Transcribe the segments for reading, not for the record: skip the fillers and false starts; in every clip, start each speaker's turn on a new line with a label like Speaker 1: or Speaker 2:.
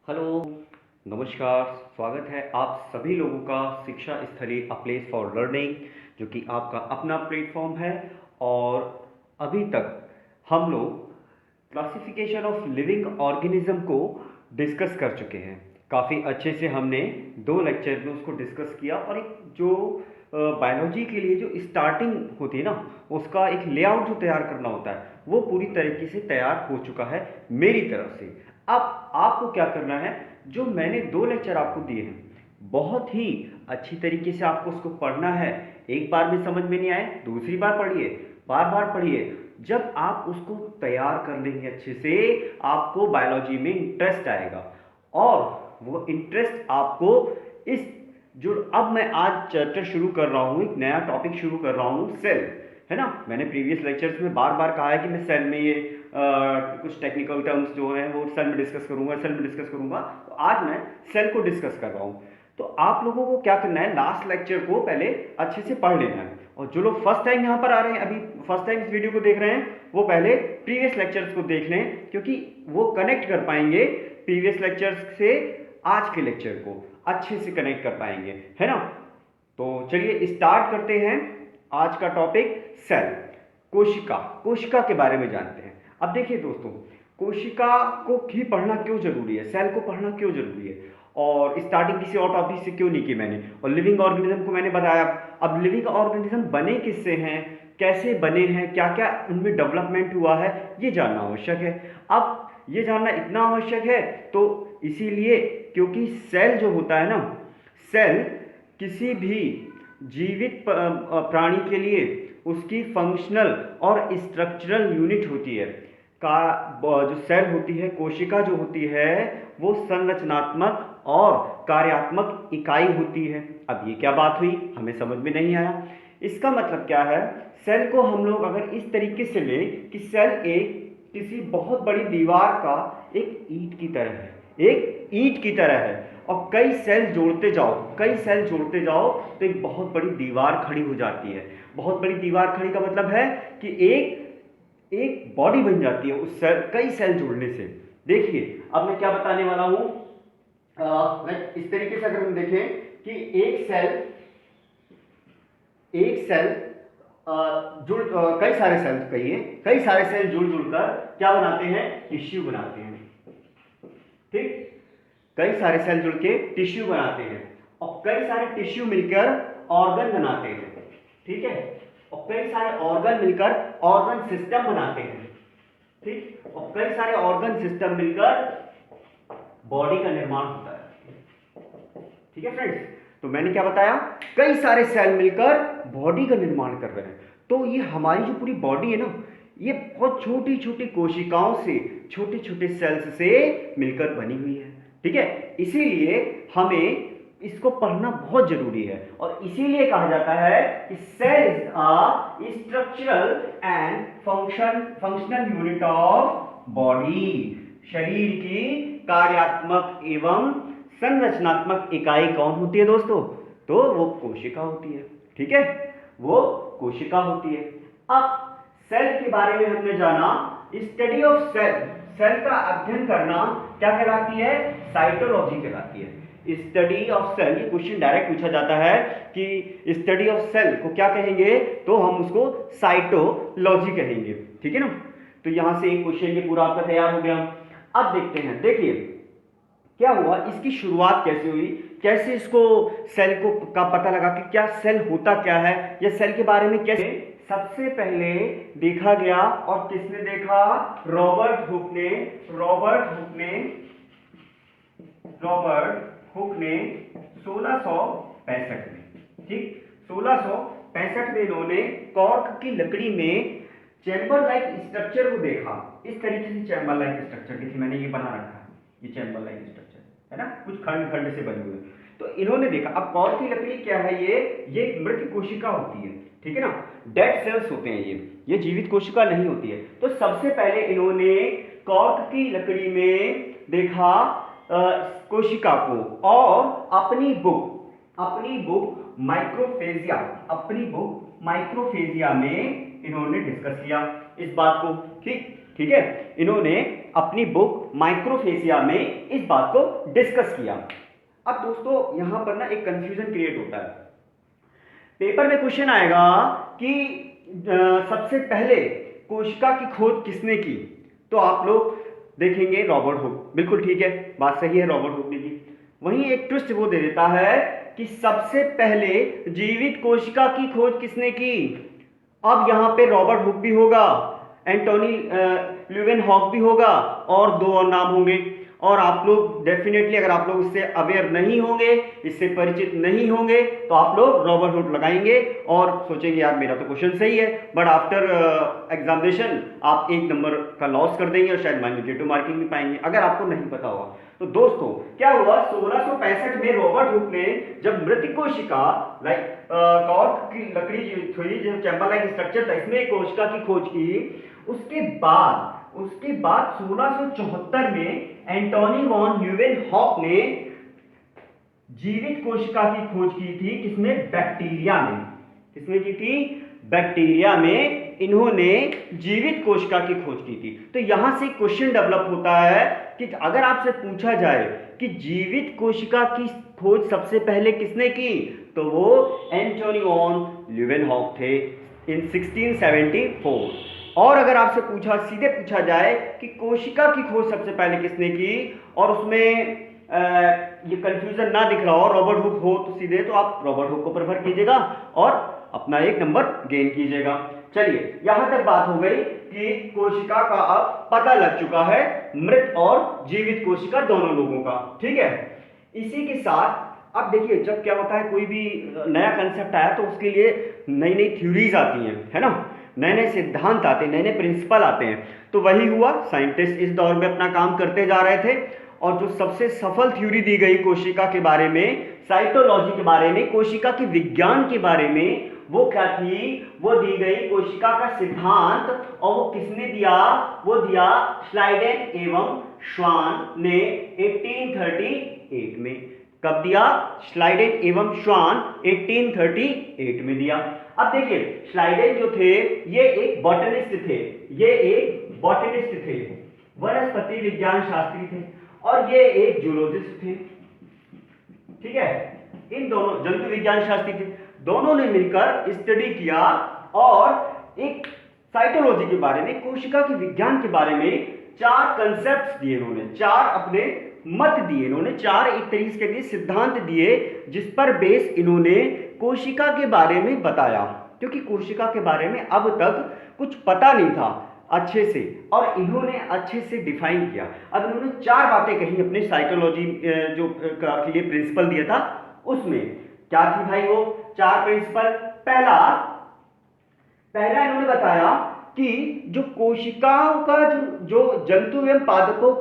Speaker 1: Hello, नमस्कार, स्वागत है आप सभी लोगों का शिक्षा स्थली अ प्लेस फॉर लर्निंग, जो कि आपका अपना प्लेटफॉर्म है। और अभी तक हम लोग क्लासिफिकेशन ऑफ लिविंग ऑर्गेनिज्म को डिस्कस कर चुके हैं। काफ़ी अच्छे से हमने 2 लेक्चर में उसको डिस्कस किया, और एक जो बायोलॉजी के लिए जो स्टार्टिंग होती है ना, उसका एक लेआउट जो तैयार करना होता है, वो पूरी तरीके से तैयार हो चुका है मेरी तरफ से। अब आपको क्या करना है, जो मैंने 2 लेक्चर आपको दिए हैं, बहुत ही अच्छी तरीके से आपको उसको पढ़ना है। एक बार में समझ में नहीं आए, दूसरी बार पढ़िए, बार बार पढ़िए। जब आप उसको तैयार कर लेंगे अच्छे से, आपको बायोलॉजी में इंटरेस्ट आएगा, और वो इंटरेस्ट आपको इस जो अब मैं आज चैप्टर शुरू कर रहा हूँ, एक नया टॉपिक शुरू कर रहा हूँ, सेल, है ना। मैंने प्रीवियस लेक्चर्स में बार बार कहा है कि मैं सेल में ये कुछ टेक्निकल टर्म्स जो हैं वो सेल में डिस्कस करूंगा, सेल में डिस्कस करूंगा। तो आज मैं सेल को डिस्कस कर रहा हूँ। तो आप लोगों को क्या करना है, लास्ट लेक्चर को पहले अच्छे से पढ़ लेना है। और जो लोग फर्स्ट टाइम यहाँ पर आ रहे हैं, अभी फर्स्ट टाइम इस वीडियो को देख रहे हैं, वो पहले प्रीवियस लेक्चर्स को देख लें, क्योंकि वो कनेक्ट कर पाएंगे प्रीवियस लेक्चर्स से आज के लेक्चर को अच्छे से कनेक्ट कर पाएंगे, है ना। तो चलिए स्टार्ट करते हैं आज का टॉपिक, सेल, कोशिका। कोशिका के बारे में जानते हैं। अब देखिए दोस्तों, कोशिका को ही पढ़ना क्यों जरूरी है, सेल को पढ़ना क्यों जरूरी है, और स्टार्टिंग किसी और टॉपिक से क्यों नहीं की मैंने, और लिविंग ऑर्गेनिज्म को मैंने बताया। अब लिविंग ऑर्गेनिज्म बने किससे हैं, कैसे बने हैं, क्या क्या उनमें डेवलपमेंट हुआ है, ये जानना आवश्यक है। अब ये जानना इतना आवश्यक है तो इसीलिए क्योंकि सेल जो होता है ना, सेल किसी भी जीवित प्राणी के लिए उसकी फंक्शनल और स्ट्रक्चरल यूनिट होती है। का जो सेल होती है, कोशिका जो होती है, वो संरचनात्मक और कार्यात्मक इकाई होती है। अब ये क्या बात हुई, हमें समझ में नहीं आया। इसका मतलब क्या है, सेल को हम लोग अगर इस तरीके से लें कि सेल एक किसी बहुत बड़ी दीवार का एक ईंट की तरह है, एक ईंट की तरह है, और कई सेल जोड़ते जाओ, कई सेल जोड़ते जाओ, तो एक बहुत बड़ी दीवार खड़ी हो जाती है। बहुत बड़ी दीवार खड़ी का मतलब है कि एक एक बॉडी बन जाती है उस सेल, कई सेल जोड़ने से। देखिए अब मैं क्या बताने वाला हूं, मैं इस तरीके से अगर हम देखें कि एक सेल कई सारे सेल, कहिए कई सारे सेल जुड़ जुड़कर क्या बनाते हैं, टिश्यू बनाते हैं। ठीक, कई सारे सेल जुड़ के टिश्यू बनाते हैं, और कई सारे टिश्यू मिलकर ऑर्गन बनाते हैं। ठीक है, और कई सारे ऑर्गन मिलकर ऑर्गन सिस्टम बनाते हैं। ठीक, और कई सारे ऑर्गन सिस्टम मिलकर बॉडी का निर्माण होता है। ठीक है फ्रेंड्स, तो मैंने क्या बताया, कई सारे सेल मिलकर बॉडी का निर्माण कर रहे हैं। तो ये हमारी जो पूरी बॉडी है ना, ये बहुत छोटी छोटी कोशिकाओं से, छोटे छोटे सेल्स से मिलकर बनी हुई है। ठीक है, इसीलिए हमें इसको पढ़ना बहुत जरूरी है, और इसीलिए कहा जाता है कि cell is a structural and functional unit of body. शरीर की कार्यात्मक एवं संरचनात्मक इकाई कौन होती है दोस्तों, तो वो कोशिका होती है। ठीक है, वो कोशिका होती है। अब सेल के बारे में हमने जाना, स्टडी ऑफ सेल, सेल का अध्ययन करना क्या कहलाती है, साइटोलॉजी कहलाती है। स्टडी ऑफ सेल, ये क्वेश्चन डायरेक्ट पूछा जाता है कि स्टडी ऑफ सेल को क्या कहेंगे, तो हम उसको साइटोलॉजी कहेंगे। ठीक है ना। तो यहां से एक क्वेश्चन ये पूरा आपका तैयार हो गया। अब देखते हैं, देखिए क्या हुआ, इसकी शुरुआत कैसे हुई, कैसे इसको सेल को का पता लगा कि क्या सेल होता क्या है, या सेल के बारे में कैसे सबसे पहले देखा गया। और किसने देखा, रॉबर्ट हुक ने 1665 में। ठीक, 1665 में इन्होंने कॉर्क की लकड़ी में चैम्बर लाइक स्ट्रक्चर को देखा। इस तरीके से चैम्बर लाइक स्ट्रक्चर, देखिए मैंने ये बना रखा है, ये चैम्बर लाइक स्ट्रक्चर है ना, कुछ खंड खंड से बने हुए। तो इन्होंने देखा, अब कॉर्क की लकड़ी क्या है, ये मृत कोशिका होती है। ठीक है ना, डेड सेल्स होते हैं ये जीवित कोशिका नहीं होती है। तो सबसे पहले इन्होंने कॉर्क की लकड़ी में देखा कोशिका को, और अपनी बुक माइक्रोफेजिया में इन्होंने डिस्कस किया इस बात को। ठीक है, इन्होंने अपनी बुक माइक्रोफेसिया में इस बात को डिस्कस किया। अब दोस्तों यहां पर ना एक कंफ्यूजन क्रिएट होता है। पेपर में क्वेश्चन आएगा कि सबसे पहले कोशिका की खोज किसने की, तो आप लोग देखेंगे रॉबर्ट हुक, बिल्कुल ठीक है, बात सही है, रॉबर्ट हुक ने की। वहीं एक ट्विस्ट वो दे देता है कि सबसे पहले जीवित कोशिका की खोज किसने की। अब यहां पे रॉबर्ट हुक भी होगा, एंटोनी ल्यूवेनहॉक भी होगा और दो और नाम होंगे। और आप लोग डेफिनेटली अगर आप लोग इससे अवेयर नहीं होंगे, इससे परिचित नहीं होंगे, तो आप लोग रॉबर्ट हुक लगाएंगे और सोचेंगे यार मेरा तो क्वेश्चन सही है, बट आफ्टर एग्जामिनेशन आप 1 नंबर का लॉस कर देंगे और शायद नेगेटिव मार्किंग भी पाएंगे अगर आपको नहीं पता होगा। तो दोस्तों क्या हुआ, 1665 में रॉबर्ट हुक ने जब मृत कोशिका कॉर्क की लकड़ी जो चैम्बर लाइक स्ट्रक्चर था इसमें कोशिका की खोज की, उसके बाद 1674 में एंटोनी वॉन ल्यूवेनहॉक ने जीवित कोशिका की खोज की थी, किसमें, बैक्टीरिया में। किसमें की थी, बैक्टीरिया में इन्होंने जीवित कोशिका की खोज की थी। तो यहां से क्वेश्चन डेवलप होता है कि अगर आपसे पूछा जाए कि जीवित कोशिका की खोज सबसे पहले किसने की, तो वो एंटोनी वॉन ल्यूवेनहॉक थे इन 1674। और अगर आपसे सीधे पूछा जाए कि कोशिका की खोज सबसे पहले किसने की और उसमें ये कंफ्यूजन ना दिख रहा हो, रॉबर्ट हुक हो, तो सीधे तो आप रॉबर्ट हुक को प्रेफर कीजिएगा और अपना 1 नंबर गेन कीजिएगा। चलिए यहां तक बात हो गई कि कोशिका का अब पता लग चुका है, मृत और जीवित कोशिका दोनों लोगों का, ठीक है। इसी के साथ अब देखिए जब क्या होता है, कोई भी नया कंसेप्ट आया तो उसके लिए नई नई थ्योरीज आती हैं, है ना, नए नए सिद्धांत आते हैं, नए नए प्रिंसिपल आते हैं। तो वही हुआ, साइंटिस्ट इस दौर में अपना काम करते जा रहे थे और जो सबसे सफल थ्योरी दी गई कोशिका के बारे में, साइटोलॉजी के बारे में, कोशिका के विज्ञान के बारे में, वो क्या थी, वो दी गई कोशिका का सिद्धांत। और वो किसने दिया, वो दिया श्लाइडेन एवं श्वान ने 1838 में। कब दिया, श्लाइडेन एवं श्वान 1838 में दिया। अब देखिए श्लाइडेन जो थे ये एक बॉटनिस्ट थे, वनस्पति विज्ञान शास्त्री थे, और ये एक जूलॉजिस्ट थे, ठीक है। इन दोनों जंतु विज्ञान शास्त्री थे, दोनों ने मिलकर स्टडी किया और एक साइटोलॉजी के बारे में, कोशिका के विज्ञान के बारे में 4 कंसेप्ट दिए इन्होंने, 4 अपने मत दिए इन्होंने, 4 एक तरीके के सिद्धांत दिए जिस पर बेस इन्होंने कोशिका के बारे में बताया। क्योंकि कोशिका के बारे में अब तक कुछ पता नहीं था अच्छे से, और इन्होंने अच्छे से डिफाइन किया। अब इन्होंने 4 बातें कही अपने साइकोलॉजी जो के लिए प्रिंसिपल दिया था उसमें। क्या थी भाई वो 4 प्रिंसिपल? पहला इन्होंने बताया कि जो कोशिकाओं का जो जंतु एवं पादपों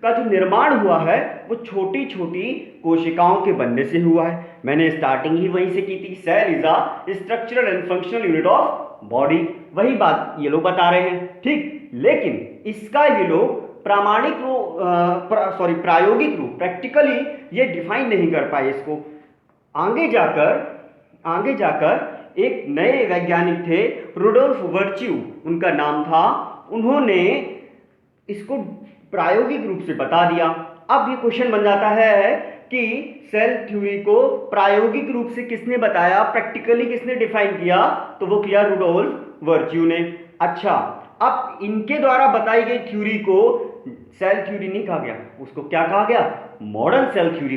Speaker 1: का जो निर्माण हुआ है वो छोटी छोटी कोशिकाओं के बनने से हुआ है। मैंने स्टार्टिंग ही वहीं से की थी, cell is a structural and functional unit of body, वही बात ये लोग बता रहे हैं, ठीक। लेकिन इसका ये लोग प्रायोगिक रूप प्रैक्टिकली ये डिफाइन नहीं कर पाए इसको। आगे जाकर एक नए वैज्ञानिक थे, रुडोल्फ वर्च्यू उनका नाम था, उन्होंने इसको प्रायोगिक रूप से बता दिया। अब ये क्वेश्चन बन जाता है कि सेल थ्योरी को प्रायोगिक रूप से किसने बताया, प्रैक्टिकली किसने डिफाइन किया, तो वो किया रुडोल्फ वर्च्यू ने। अच्छा, अब इनके द्वारा बताई गई थ्योरी को सेल थ्योरी नहीं कहा गया, उसको क्या कहा गया, मॉडर्न सेल थ्योरी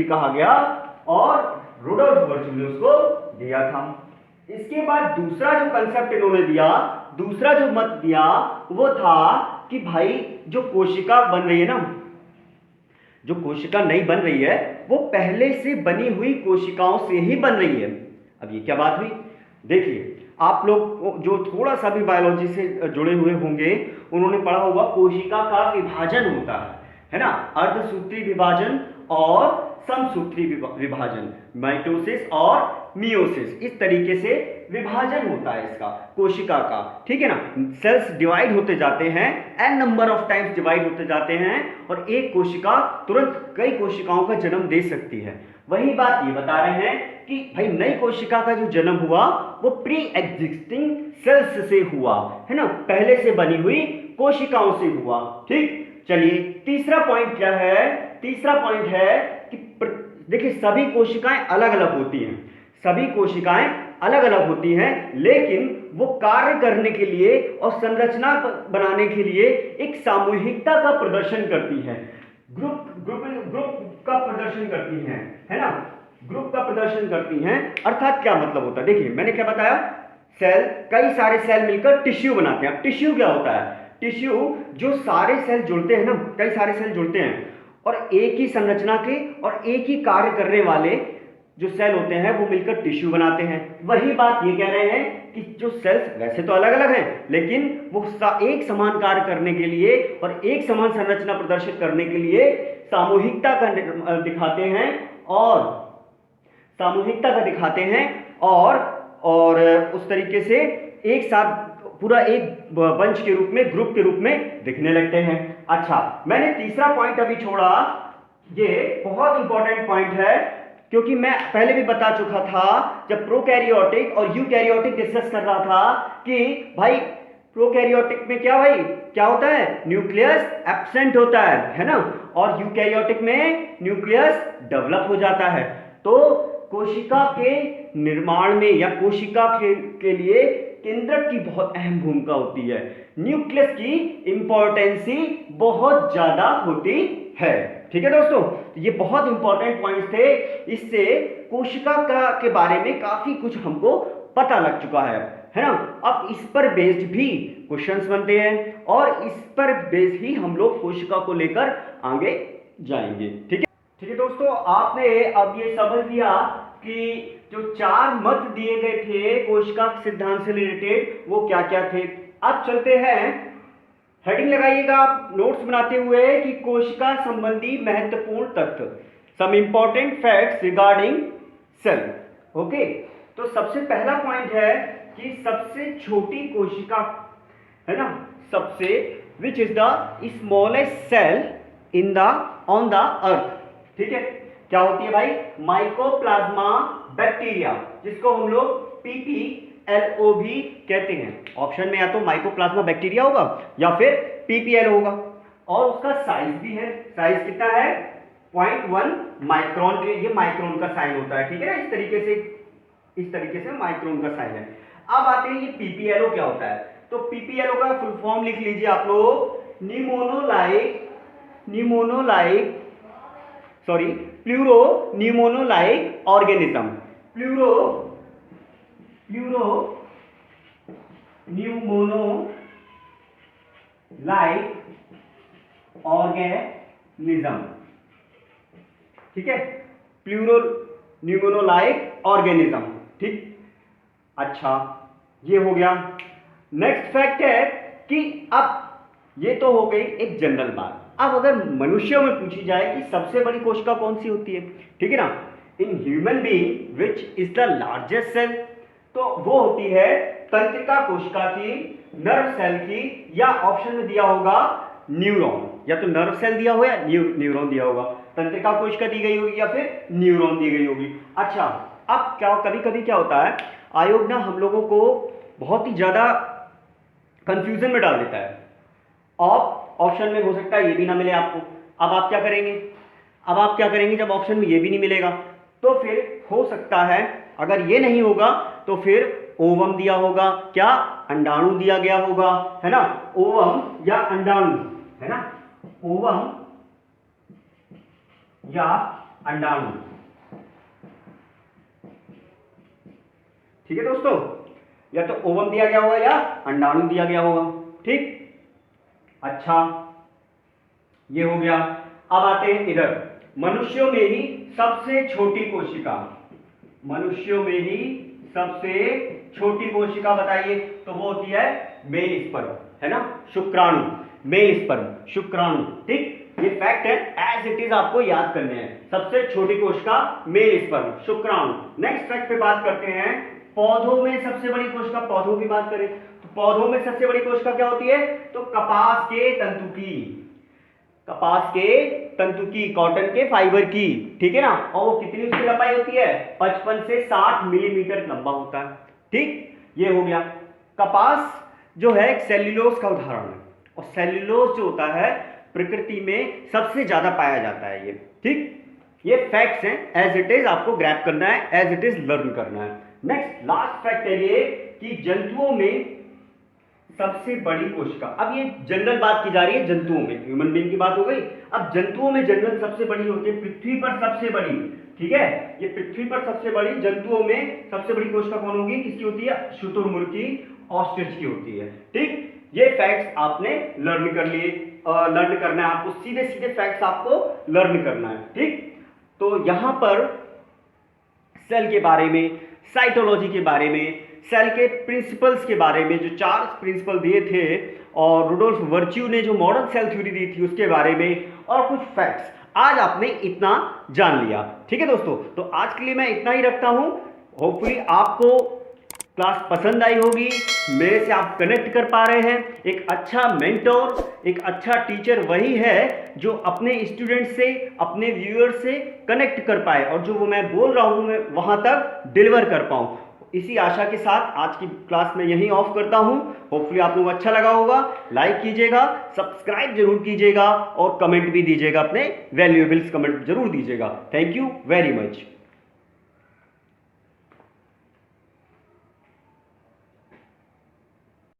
Speaker 1: कहा गया, और रुडोल्फ वर्च्यू ने उसको दिया था। इसके बाद दूसरा जो कंसेप्ट इन्होंने दिया, दूसरा जो मत दिया वो था कि भाई जो कोशिका बन रही है ना, जो कोशिका नहीं बन रही है वो पहले से बनी हुई कोशिकाओं से ही बन रही है। अब ये क्या बात हुई, देखिए आप लोग जो थोड़ा सा भी बायोलॉजी से जुड़े हुए होंगे उन्होंने पढ़ा होगा कोशिका का विभाजन होता है ना, अर्धसूत्री विभाजन और समसूत्री विभाजन, माइटोसिस और मियोसिस, इस तरीके से विभाजन होता है इसका, कोशिका का, ठीक है ना। सेल्स डिवाइड होते जाते हैं, N number of times divide होते जाते हैं, और एक कोशिका तुरंत कई कोशिकाओं का जन्म दे सकती है। वही बात ये बता रहे हैं कि भाई नई कोशिका का जो जन्म हुआ वो प्री एग्जिस्टिंग सेल्स से हुआ, है ना, पहले से बनी हुई कोशिकाओं से हुआ। ठीक, चलिए तीसरा पॉइंट क्या है? तीसरा पॉइंट है कि देखिए सभी कोशिकाएं अलग अलग होती हैं, सभी कोशिकाएं अलग अलग होती हैं, लेकिन वो कार्य करने के लिए और संरचना बनाने के लिए एक सामूहिकता का प्रदर्शन करती है, ग्रुप ग्रुप ग्रुप का प्रदर्शन करती हैं, है ना, ग्रुप का प्रदर्शन करती हैं। अर्थात क्या मतलब होता है? देखिए मैंने क्या बताया, सेल, कई सारे सेल मिलकर टिश्यू बनाते हैं। अब टिश्यू क्या होता है? टिश्यू जो सारे सेल जुड़ते हैं ना, कई सारे सेल जुड़ते हैं और एक ही संरचना के और एक ही कार्य करने वाले जो सेल होते हैं वो मिलकर टिश्यू बनाते हैं। वही बात ये कह रहे हैं कि जो सेल्स वैसे तो अलग अलग हैं, लेकिन वो एक समान कार्य करने के लिए और एक समान संरचना प्रदर्शित करने के लिए सामूहिकता का दिखाते हैं और सामूहिकता का दिखाते हैं और उस तरीके से एक साथ पूरा एक बंच के रूप में, ग्रुप के रूप में दिखने लगते हैं। अच्छा, मैंने तीसरा पॉइंट अभी छोड़ा, ये बहुत इंपॉर्टेंट पॉइंट है, क्योंकि मैं पहले भी बता चुका था जब प्रोकैरियोटिक और यूकैरियोटिक डिस्कस कर रहा था कि भाई प्रोकैरियोटिक में क्या होता है? न्यूक्लियस एब्सेंट होता है ना, और यूकैरियोटिक में न्यूक्लियस डेवलप हो जाता है। तो कोशिका के निर्माण में या कोशिका के लिए केंद्रक की बहुत अहम भूमिका होती है, न्यूक्लियस की इंपॉर्टेंसी बहुत ज्यादा होती है। ठीक है दोस्तों, ये बहुत इंपॉर्टेंट पॉइंट्स थे, इससे कोशिका के बारे में काफी कुछ हमको पता लग चुका है ना। अब इस पर बेस्ड भी क्वेश्चंस बनते हैं और इस पर बेस्ड ही हम लोग कोशिका को लेकर आगे जाएंगे। ठीक है दोस्तों, आपने अब ये समझ लिया कि जो 4 मत दिए गए थे कोशिका सिद्धांत से रिलेटेड वो क्या क्या थे। अब चलते हैं, हेडिंग लगाइएगा आप नोट्स बनाते हुए कि कोशिका संबंधी महत्वपूर्ण तथ्य, some important facts regarding cell. Okay, तो सबसे पहला पॉइंट है कि सबसे छोटी कोशिका, है ना, सबसे which is the smallest cell in the on the earth. ठीक है, क्या होती है भाई? माइकोप्लाज्मा बैक्टीरिया, जिसको हम लोग PPLO भी कहते हैं। ऑप्शन में या तो माइकोप्लाज्मा बैक्टीरिया होगा या फिर PPL होगा, और उसका साइज भी है। साइज कितना है? 0.1 माइक्रोन के, ये माइक्रोन का साइन होता है, ठीक है ना, इस तरीके से माइक्रोन का साइन है। अब आते हैं ये PPLO क्या होता है? तो PPLO का फुल फॉर्म लिख लीजिए आप लोग, प्लूरो न्यूमोनोलाइक ऑर्गेनिज्म, प्लूरो न्यूमोनोलाइक ऑर्गेनिज्म। ठीक है, प्लूरो न्यूमोनोलाइक ऑर्गेनिज्म। ठीक, अच्छा ये हो गया। नेक्स्ट फैक्ट है कि अब ये तो हो गई एक जनरल बात। अब अगर मनुष्यों में पूछी जाए कि सबसे बड़ी कोशिका कौन सी होती है, ठीक है ना, in human being which is the largest cell, तो वो होती है तंत्रिका कोशिका की, नर्व सेल की, या ऑप्शन में दिया होगा न्यूरॉन, या तो नर्व सेल दिया हो या न्यूरॉन दिया होगा, तंत्रिका कोशिका दी गई होगी या फिर न्यूरॉन दी गई होगी। अच्छा, अब क्या कभी कभी क्या होता है, आयोग ना हम लोगों को बहुत ही ज्यादा कंफ्यूजन में डाल देता है। ऑप्शन में हो सकता है ये भी ना मिले आपको। अब आप क्या करेंगे जब ऑप्शन में ये भी नहीं मिलेगा? तो फिर हो सकता है अगर ये नहीं होगा तो फिर ओवम दिया होगा, क्या अंडाणु दिया गया होगा, है ना, ओवम या अंडाणु, है ना, ओवम या अंडाणु। ठीक है दोस्तों, या तो ओवम दिया गया होगा या अंडाणु दिया गया होगा। ठीक, अच्छा ये हो गया। अब आते हैं इधर, मनुष्यों में ही सबसे छोटी कोशिका, मनुष्यों में ही सबसे छोटी कोशिका बताइए, तो वो होती है मेल स्पर्म, है ना, शुक्राणु, मेल स्पर्म, शुक्राणु। ठीक, ये फैक्ट है, एज इट इज आपको याद करने हैं। सबसे छोटी कोशिका मेल स्पर्म, शुक्राणु। नेक्स्ट फैक्ट पे बात करते हैं पौधों में सबसे बड़ी कोशिका, पौधों की बात करें तो पौधों में सबसे बड़ी कोशिका क्या होती है, तो कपास के तंतु की, कपास के तंतु की, कॉटन के फाइबर की, ठीक है ना। और वो कितनी उसकी लंबाई होती है, 55 से 60 मिलीमीटर लंबा होता है। ठीक, ये हो गया। कपास जो है एक सेल्यूलोज का उदाहरण है, और सेल्यूलोज जो होता है प्रकृति में सबसे ज्यादा पाया जाता है ये। ठीक, ये फैक्ट्स हैं, एज इट इज आपको ग्रैब करना है, एज इट इज लर्न करना है। नेक्स्ट लास्ट फैक्ट है ये कि जंतुओं में सबसे बड़ी कोशिका, अब ये जनरल बात की जा रही है जंतुओं में, ह्यूमन बीइंग की बात हो गई। अब जंतुओं में जनरल सबसे बड़ी होती है, पृथ्वी पर सबसे बड़ी, ठीक है, ये पृथ्वी पर सबसे बड़ी, जंतुओं में सबसे बड़ी कोशिका कौन होगी, किसकी होती है, शुतुरमुर्ग की, ऑस्ट्रिच की होती है। ठीक, ये फैक्ट्स आपने लर्न कर लिए, लर्न करना है आपको, सीधे सीधे फैक्ट्स आपको लर्न करना है। ठीक, तो यहां पर सेल के बारे में, साइटोलॉजी के बारे में, सेल के प्रिंसिपल्स के बारे में, जो 4 प्रिंसिपल दिए थे, और रुडोल्फ वर्च्यू ने जो मॉडर्न सेल थ्योरी दी थी उसके बारे में, और कुछ फैक्ट्स, आज आपने इतना जान लिया। ठीक है दोस्तों, तो आज के लिए मैं इतना ही रखता हूं। होपफुली आपको क्लास पसंद आई होगी, मेरे से आप कनेक्ट कर पा रहे हैं। एक अच्छा मेंटोर, एक अच्छा टीचर वही है जो अपने स्टूडेंट से, अपने व्यूअर से कनेक्ट कर पाए, और जो वो मैं बोल रहा हूं मैं वहां तक डिलीवर कर पाऊं। इसी आशा के साथ आज की क्लास में यहीं ऑफ करता हूं। होपफुली आप लोगों को अच्छा लगा होगा। लाइक कीजिएगा, सब्सक्राइब जरूर कीजिएगा, और कमेंट भी दीजिएगा, अपने वैल्यूएबल्स कमेंट जरूर दीजिएगा। Thank you very much.